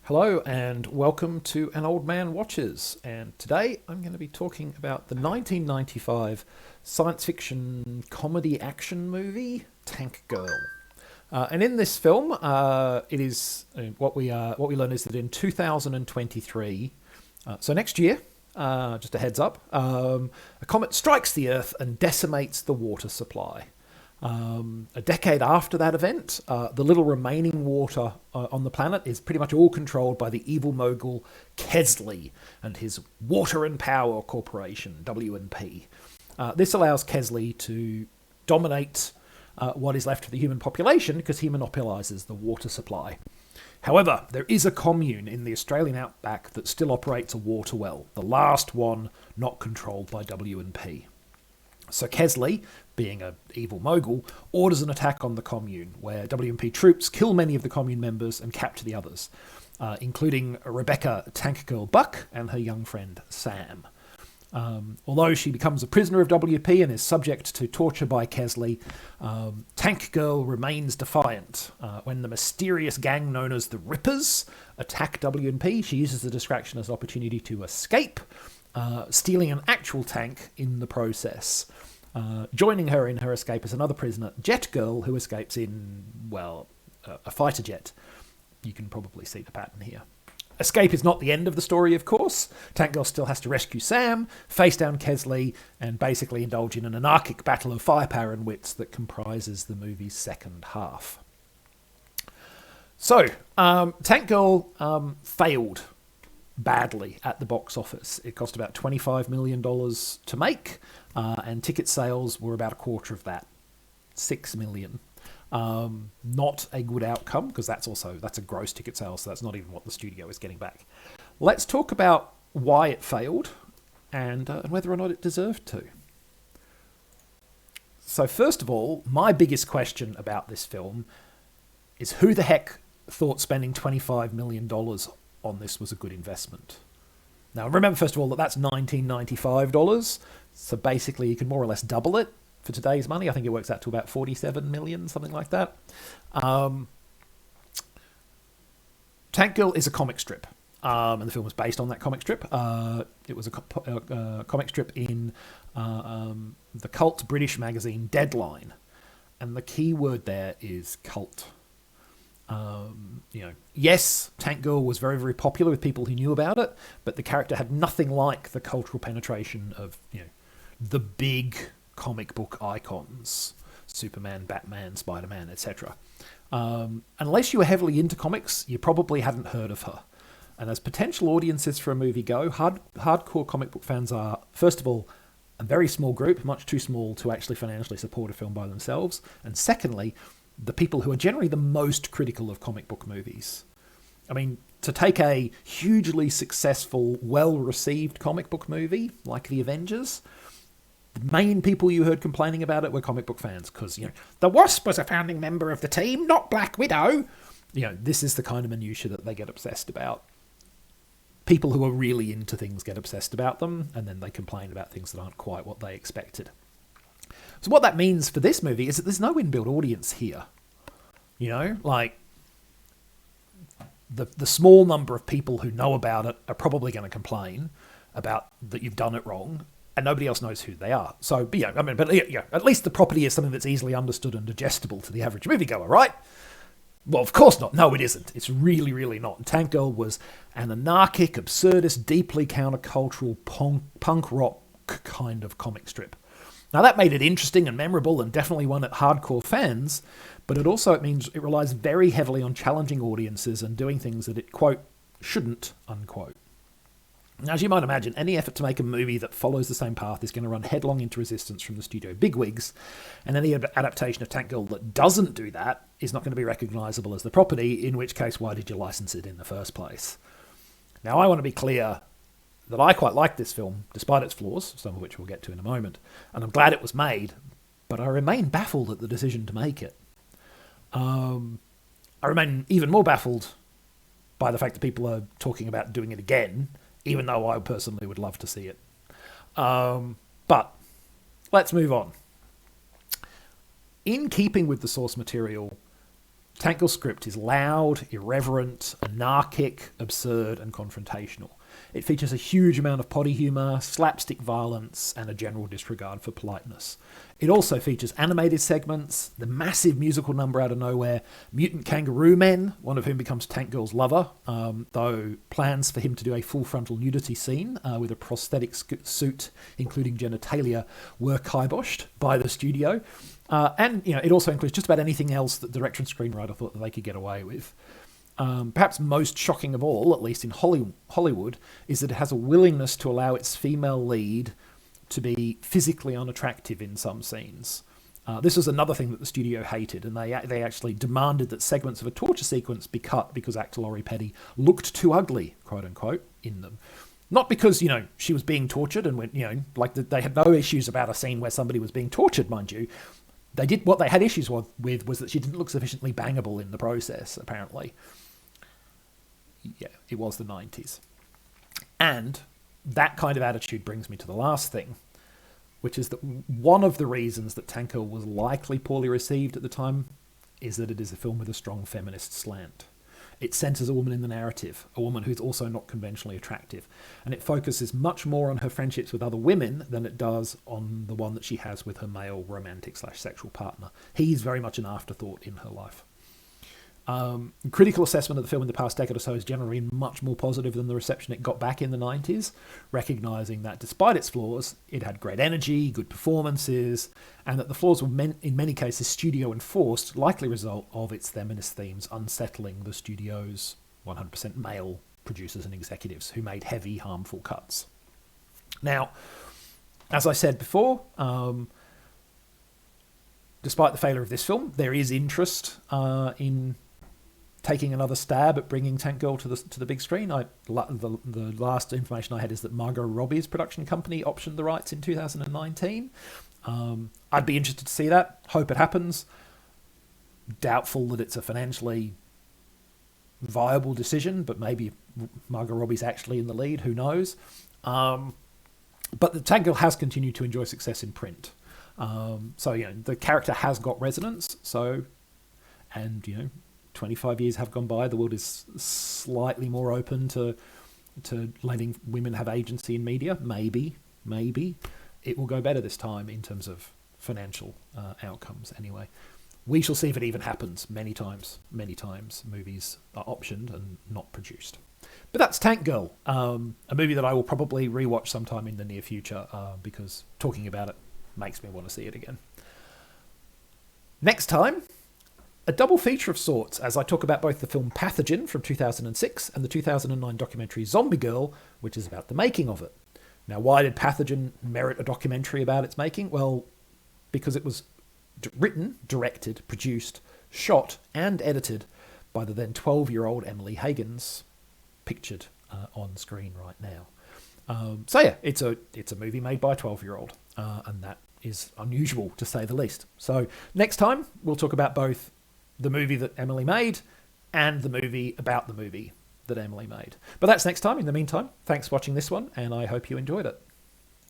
Hello and welcome to An Old Man Watches. And today I'm going to be talking about the 1995 science fiction comedy action movie Tank Girl. And in this film, it is what we learn is that in 2023, so next year, just a heads up, a comet strikes the Earth and decimates the water supply. A decade after that event, the little remaining water on the planet is pretty much all controlled by the evil mogul Kesley and his Water and Power Corporation, W&P. This allows Kesley to dominate what is left of the human population because he monopolises the water supply. However, there is a commune in the Australian outback that still operates a water well, the last one not controlled by W&P. So Kesley, being an evil mogul, orders an attack on the commune, where W&P troops kill many of the commune members and capture the others, including Rebecca Tank Girl Buck and her young friend Sam. Although she becomes a prisoner of WP and is subject to torture by Kesley, Tank Girl remains defiant. When the mysterious gang known as the Rippers attack W&P, she uses the distraction as an opportunity to escape, stealing an actual tank in the process. Joining her in her escape is another prisoner, Jet Girl, who escapes in, a fighter jet. You can probably see the pattern here. Escape is not the end of the story, of course. Tank Girl still has to rescue Sam, face down Kesley, and basically indulge in an anarchic battle of firepower and wits that comprises the movie's second half. So, Tank Girl failed badly at the box office. It cost about $25 million to make, and ticket sales were about a quarter of that, $6 million. Not a good outcome, because that's a gross ticket sales, so that's not even what the studio is getting back. Let's talk about why it failed and whether or not it deserved to. So first of all, my biggest question about this film is who the heck thought spending $25 million on this was a good investment? Now, remember, first of all, that that's $1995, so basically you can more or less double it for today's money. I think it works out to about 47 million, something like that. Tank Girl is a comic strip, and the film was based on that comic strip. It was a comic strip in the cult British magazine Deadline, and the key word there is cult. Yes, Tank Girl was very, very popular with people who knew about it, but the character had nothing like the cultural penetration of, the big comic book icons, Superman, Batman, Spider-Man, etc. Unless you were heavily into comics, you probably hadn't heard of her. And as potential audiences for a movie go, hardcore comic book fans are, first of all, a very small group, much too small to actually financially support a film by themselves. And secondly, the people who are generally the most critical of comic book movies. I mean, to take a hugely successful, well-received comic book movie like The Avengers, the main people you heard complaining about it were comic book fans, because, the Wasp was a founding member of the team, not Black Widow. This is the kind of minutiae that they get obsessed about. People who are really into things get obsessed about them, and then they complain about things that aren't quite what they expected. So what that means for this movie is that there's no inbuilt audience here. The small number of people who know about it are probably going to complain about that you've done it wrong, and nobody else knows who they are. So, at least the property is something that's easily understood and digestible to the average moviegoer, right? Well, of course not. No, it isn't. It's really, really not. Tank Girl was an anarchic, absurdist, deeply countercultural punk rock kind of comic strip. Now, that made it interesting and memorable and definitely won at hardcore fans, but it means it relies very heavily on challenging audiences and doing things that it, quote, shouldn't, unquote. Now, as you might imagine, any effort to make a movie that follows the same path is going to run headlong into resistance from the studio bigwigs, and any adaptation of Tank Girl that doesn't do that is not going to be recognisable as the property, in which case, why did you license it in the first place? Now, I want to be clear that I quite like this film, despite its flaws, some of which we'll get to in a moment, and I'm glad it was made, but I remain baffled at the decision to make it. I remain even more baffled by the fact that people are talking about doing it again, even though I personally would love to see it. But let's move on. In keeping with the source material, Tank Girl's script is loud, irreverent, anarchic, absurd, and confrontational. It features a huge amount of potty humour, slapstick violence, and a general disregard for politeness. It also features animated segments, the massive musical number out of nowhere, mutant kangaroo men, one of whom becomes Tank Girl's lover, though plans for him to do a full frontal nudity scene with a prosthetic suit, including genitalia, were kiboshed by the studio. And it also includes just about anything else that the director and screenwriter thought that they could get away with. Perhaps most shocking of all, at least in Hollywood, is that it has a willingness to allow its female lead to be physically unattractive in some scenes. This was another thing that the studio hated, and they actually demanded that segments of a torture sequence be cut because actor Laurie Petty looked too ugly, quote unquote, in them. Not because, she was being tortured and they had no issues about a scene where somebody was being tortured, mind you. What they had issues with was that she didn't look sufficiently bangable in the process, apparently. Yeah, it was the 90s. And that kind of attitude brings me to the last thing, which is that one of the reasons that Tank Girl was likely poorly received at the time is that it is a film with a strong feminist slant. It centres a woman in the narrative, a woman who's also not conventionally attractive, and it focuses much more on her friendships with other women than it does on the one that she has with her male romantic/sexual partner. He's very much an afterthought in her life. Critical assessment of the film in the past decade or so has generally been much more positive than the reception it got back in the 90s, recognising that despite its flaws, it had great energy, good performances, and that the flaws were in many cases studio-enforced, likely result of its feminist themes unsettling the studio's 100% male producers and executives who made heavy, harmful cuts. Now, as I said before, despite the failure of this film, there is interest in taking another stab at bringing Tank Girl to the big screen. The last information I had is that Margot Robbie's production company optioned the rights in 2019. I'd be interested to see that. Hope it happens. Doubtful that it's a financially viable decision, but maybe Margot Robbie's actually in the lead. Who knows? But the Tank Girl has continued to enjoy success in print. The character has got resonance. 25 years have gone by. The world is slightly more open to letting women have agency in media. Maybe it will go better this time in terms of financial outcomes. Anyway, we shall see if it even happens. Many times, movies are optioned and not produced. But that's Tank Girl, a movie that I will probably rewatch sometime in the near future because talking about it makes me want to see it again. Next time, a double feature of sorts, as I talk about both the film Pathogen from 2006 and the 2009 documentary Zombie Girl, which is about the making of it. Now, why did Pathogen merit a documentary about its making? Well, because it was written, directed, produced, shot, and edited by the then 12-year-old Emily Higgins, pictured on screen right now. It's a movie made by a 12-year-old, and that is unusual to say the least. So next time, we'll talk about both the movie that Emily made and the movie about the movie that Emily made. But that's next time. In the meantime, thanks for watching this one, and I hope you enjoyed it.